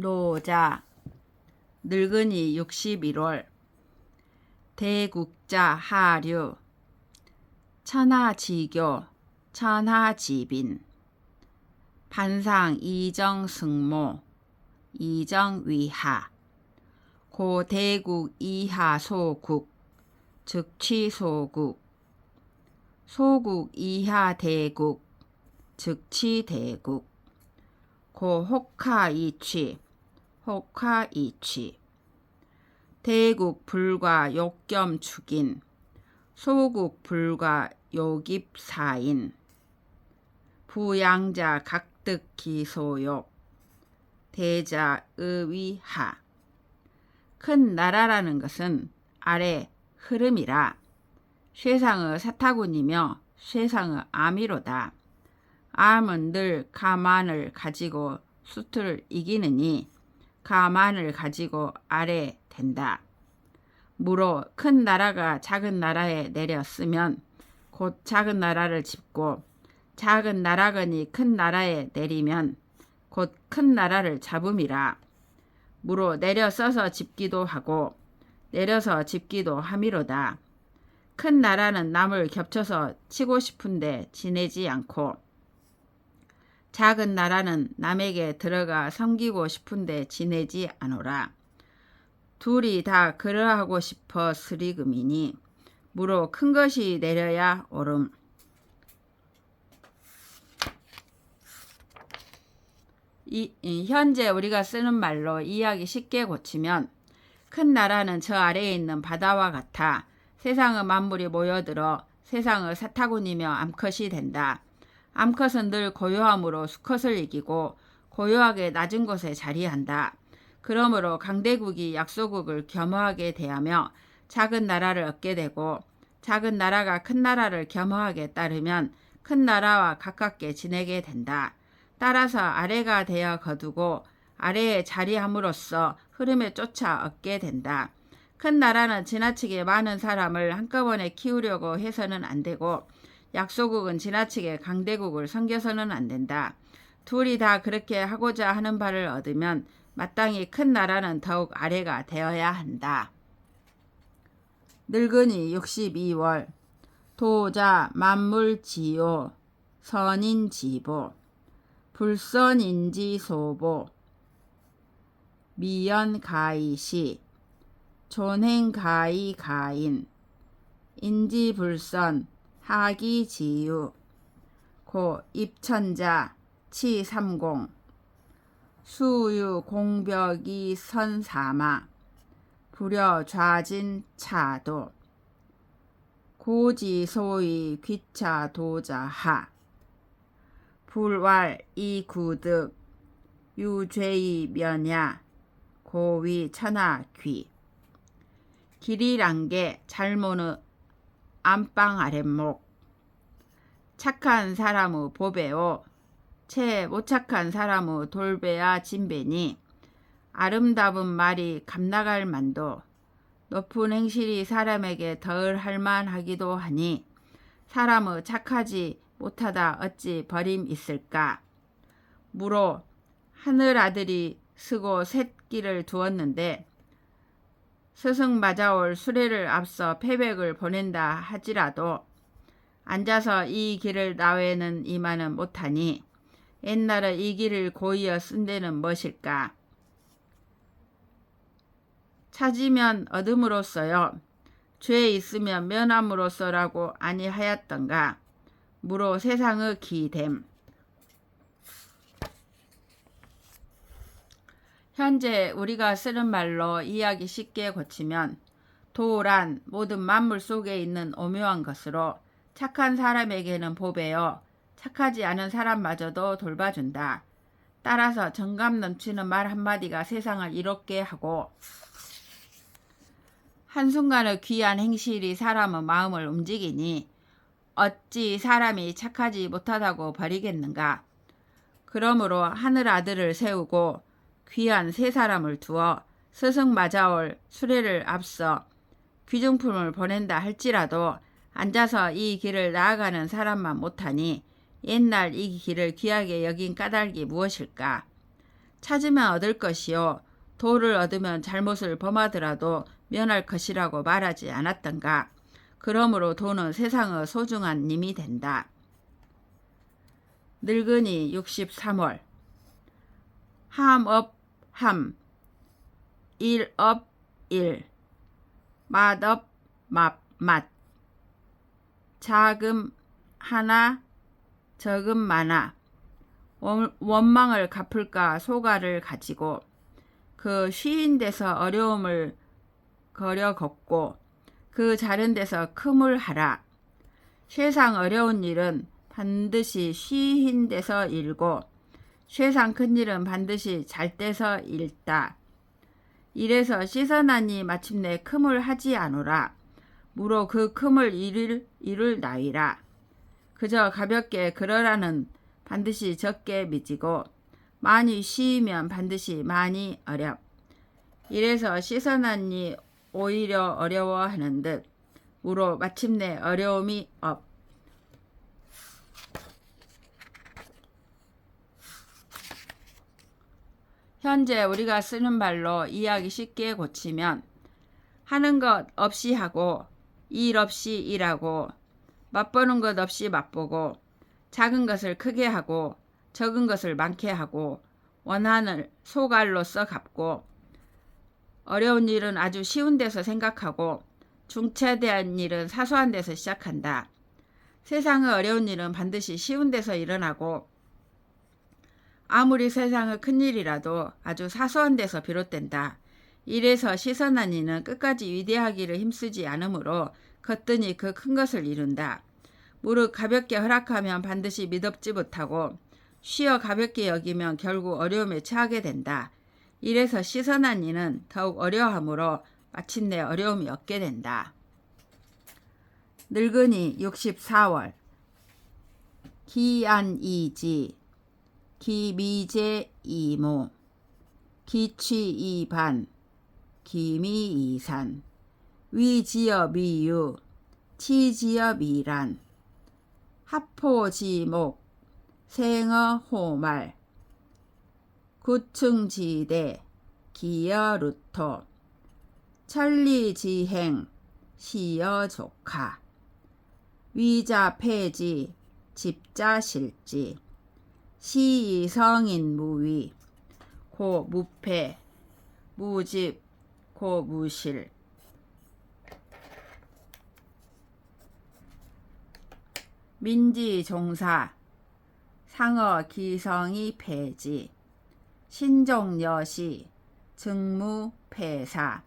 노자 늙은이 61월 대국자 하류 천하지교 천하지빈 반상 이정승모 이정위하 고대국 이하소국 즉취소국 소국 이하대국 즉취대국 고혹하이취 혹하이취 대국 불과 욕겸축인 소국 불과 욕입사인 부양자 각득기소욕 대자 의위하 큰 나라라는 것은 아래 흐름이라 쇠상의 사타군이며 쇠상의 암이로다. 암은 늘 가만을 가지고 수틀을 이기느니 가만을 가지고 아래 된다. 무로 큰 나라가 작은 나라에 내렸으면 곧 작은 나라를 짚고 작은 나라건이 큰 나라에 내리면 곧 큰 나라를 잡음이라. 무로 내려서서 짚기도 하고 내려서 짚기도 함이로다. 큰 나라는 남을 겹쳐서 치고 싶은데 지내지 않고 작은 나라는 남에게 들어가 섬기고 싶은데 지내지 않으라. 둘이 다 그러하고 싶어 스리금이니 무로 큰 것이 내려야 옳음. 현재 우리가 쓰는 말로 이해하기 쉽게 고치면 큰 나라는 저 아래에 있는 바다와 같아 세상의 만물이 모여들어 세상의 사타군이며 암컷이 된다. 암컷은 늘 고요함으로 수컷을 이기고 고요하게 낮은 곳에 자리한다. 그러므로 강대국이 약소국을 겸허하게 대하며 작은 나라를 얻게 되고 작은 나라가 큰 나라를 겸허하게 따르면 큰 나라와 가깝게 지내게 된다. 따라서 아래가 되어 거두고 아래에 자리함으로써 흐름에 쫓아 얻게 된다. 큰 나라는 지나치게 많은 사람을 한꺼번에 키우려고 해서는 안 되고 약소국은 지나치게 강대국을 섬겨서는 안 된다. 둘이 다 그렇게 하고자 하는 바를 얻으면 마땅히 큰 나라는 더욱 아래가 되어야 한다. 늙은이 62월 도자 만물지요 선인지보 불선인지소보 미연가이시 존행가이가인 인지불선 하기지유 고 입천자 치삼공 수유공벽이 선사마 불여좌진 차도 고지소위 귀차도자하 불왈 이구득 유죄이 면야 고위 천하귀 길이란게 잘모는 안방 아랫목 착한 사람의 보배오 채 못착한 사람의 돌배야 진배니 아름다운 말이 감나갈 만도 높은 행실이 사람에게 덜 할만하기도 하니 사람의 착하지 못하다 어찌 버림 있을까. 무로 하늘아들이 쓰고 새끼를 두었는데 스승 맞아올 수레를 앞서 패백을 보낸다 하지라도 앉아서 이 길을 나외는 이만은 못하니 옛날에 이 길을 고이어 쓴 데는 무엇일까. 찾으면 얻음으로써요 죄 있으면 면함으로써라고 아니하였던가. 무로 세상의 기됨. 현재 우리가 쓰는 말로 이해하기 쉽게 고치면 도란 모든 만물 속에 있는 오묘한 것으로 착한 사람에게는 보배여 착하지 않은 사람마저도 돌봐준다. 따라서 정감 넘치는 말 한마디가 세상을 이롭게 하고 한순간의 귀한 행실이 사람의 마음을 움직이니 어찌 사람이 착하지 못하다고 버리겠는가. 그러므로 하늘아들을 세우고 귀한 세 사람을 두어 스승 맞아올 수레를 앞서 귀중품을 보낸다 할지라도 앉아서 이 길을 나아가는 사람만 못하니 옛날 이 길을 귀하게 여긴 까닭이 무엇일까? 찾으면 얻을 것이요 도를 얻으면 잘못을 범하더라도 면할 것이라고 말하지 않았던가. 그러므로 도는 세상의 소중한 님이 된다. 늙은이 63월 함업 함 일업 일 맛업 맛 자금 하나 적금 많아 원망을 갚을까 소가를 가지고 그 쉬인 데서 어려움을 거려 걷고 그 자른 데서 큼을 하라. 세상 어려운 일은 반드시 쉬인 데서 일고 세상 큰 일은 반드시 잘 때서 일다. 이래서 씻어나니 마침내 큼을 하지 않으라. 무로 그 큼을 이룰 나위라. 그저 가볍게 그러라는 반드시 적게 미지고 많이 쉬이면 반드시 많이 어렵. 이래서 씻어나니 오히려 어려워하는 듯 무로 마침내 어려움이 없. 현재 우리가 쓰는 말로 이해하기 쉽게 고치면 하는 것 없이 하고 일 없이 일하고 맛보는 것 없이 맛보고 작은 것을 크게 하고 적은 것을 많게 하고 원한을 소갈로써 갚고 어려운 일은 아주 쉬운 데서 생각하고 중차대한 일은 사소한 데서 시작한다. 세상의 어려운 일은 반드시 쉬운 데서 일어나고 아무리 세상의 큰일이라도 아주 사소한 데서 비롯된다. 이래서 시선한 이는 끝까지 위대하기를 힘쓰지 않으므로 거뜬히 그 큰 것을 이룬다. 무릇 가볍게 허락하면 반드시 미덥지 못하고 쉬어 가볍게 여기면 결국 어려움에 처하게 된다. 이래서 시선한 이는 더욱 어려워하므로 마침내 어려움이 없게 된다. 늙은이 64월 기안이지 기미제이모 기취이반 기미이산 위지어미유 치지어미란 합포지목 생어호말 구층지대 기여루토 천리지행 시여조카 위자폐지 집자실지 시성인무위 고무패 무집 고무실 민지종사 상어 기성이 폐지 신종여시 증무폐사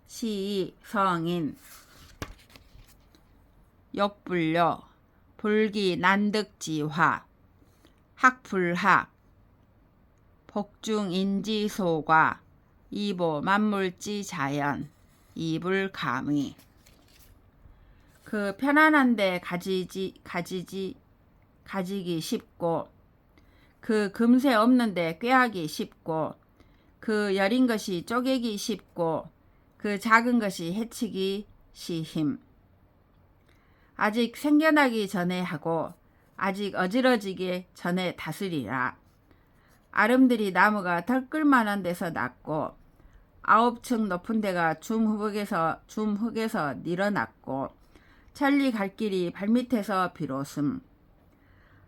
시이 성인 역불려 불기난득지화 학불학 복중인지소과 이보 만물지 자연 이불감의 그 편안한데 가지기 쉽고 그 금세 없는데 꾀하기 쉽고 그 여린 것이 쪼개기 쉽고 그 작은 것이 해치기 시힘 아직 생겨나기 전에 하고 아직 어지러지기 전에 다스리라. 아름드리 나무가 덜끌만한 데서 났고 9층 높은 데가 줌흙에서 늘어났고 천리 갈 길이 발밑에서 비로숨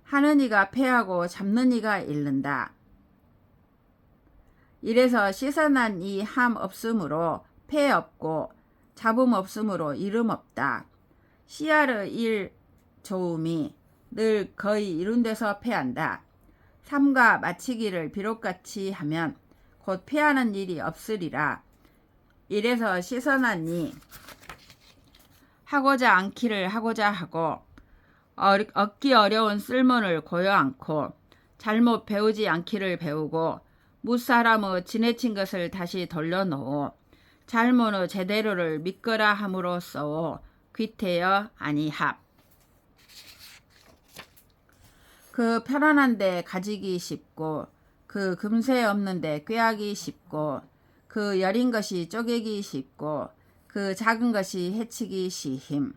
하는 이가 패하고 잡는 이가 잃는다. 이래서 시선한 이 함 없으므로 패 없고 잡음 없으므로 이름 없다. 씨알의 일 좋음이 늘 거의 이룬 데서 패한다. 삼가 마치기를 비록같이 하면 곧 패하는 일이 없으리라. 이래서 시선하니 하고자 않기를 하고자 하고 얻기 어려운 쓸모를 고여 않고 잘못 배우지 않기를 배우고 무사람의 지내친 것을 다시 돌려놓어 잘못의 제대로를 믿거라 함으로써 귀태여 아니합. 그 편안한데 가지기 쉽고 그 금세 없는데 꾀하기 쉽고 그 여린 것이 쪼개기 쉽고 그 작은 것이 해치기 시힘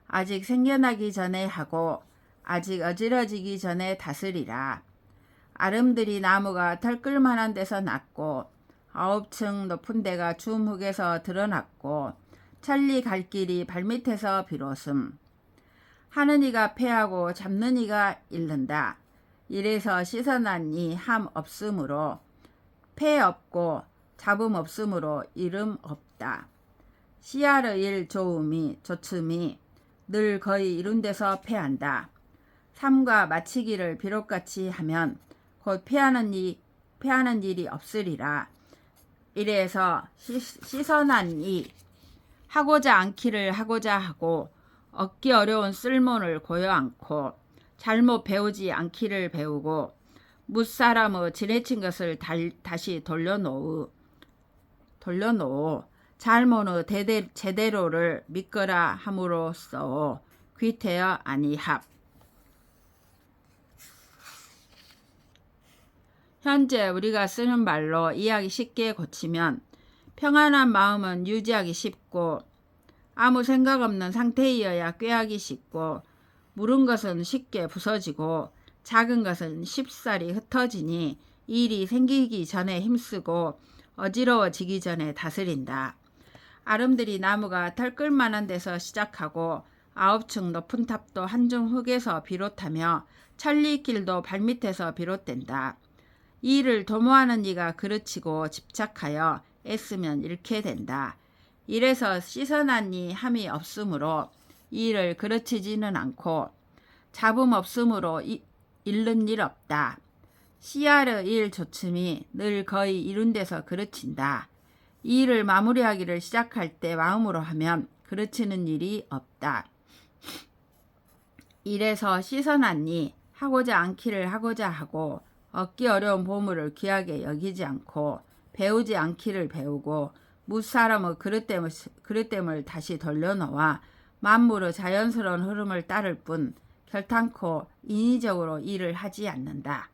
아직 생겨나기 전에 하고 아직 어지러지기 전에 다스리라. 아름드리 나무가 털끌만한 데서 났고 9층 높은 데가 주묵에서 드러났고 천리 갈 길이 발밑에서 비로섬. 하는 이가 패하고 잡는 이가 잃는다. 이래서 씻어놨니 함 없으므로 패 없고 잡음 없으므로 이름 없다. 씨알의 일 좋음이 좋음이 늘 거의 이룬 데서 패한다. 삼가 마치기를 비록같이 하면 곧 패하는 일이 없으리라. 이래서 씻어난이 하고자 않기를 하고자 하고 얻기 어려운 쓸모를 고여 않고 잘못 배우지 않기를 배우고 뭇사람의 지내친 것을 다시 돌려놓으 잘못의 제대로를 믿거라 함으로써 귀태여 아니합. 현재 우리가 쓰는 말로 이해하기 쉽게 고치면 평안한 마음은 유지하기 쉽고 아무 생각 없는 상태이어야 꾀하기 쉽고 물은 것은 쉽게 부서지고 작은 것은 쉽사리 흩어지니 일이 생기기 전에 힘쓰고 어지러워지기 전에 다스린다. 아름드리 나무가 털끌만한 데서 시작하고 9층 높은 탑도 한중 흙에서 비롯하며 천리길도 발밑에서 비롯된다. 이 일을 도모하는 이가 그르치고 집착하여 애쓰면 잃게 된다. 이래서 씻어놨니 함이 없으므로 이 일을 그르치지는 않고 잡음 없으므로 잃는 일 없다. 씨알의 일 좋음이 늘 거의 이룬 데서 그르친다. 이 일을 마무리하기를 시작할 때 마음으로 하면 그르치는 일이 없다. 이래서 씻어놨니 하고자 않기를 하고자 하고 얻기 어려운 보물을 귀하게 여기지 않고 배우지 않기를 배우고 무사람의 그릇됨을 다시 돌려놓아 만물의 자연스러운 흐름을 따를 뿐 결탄코 인위적으로 일을 하지 않는다.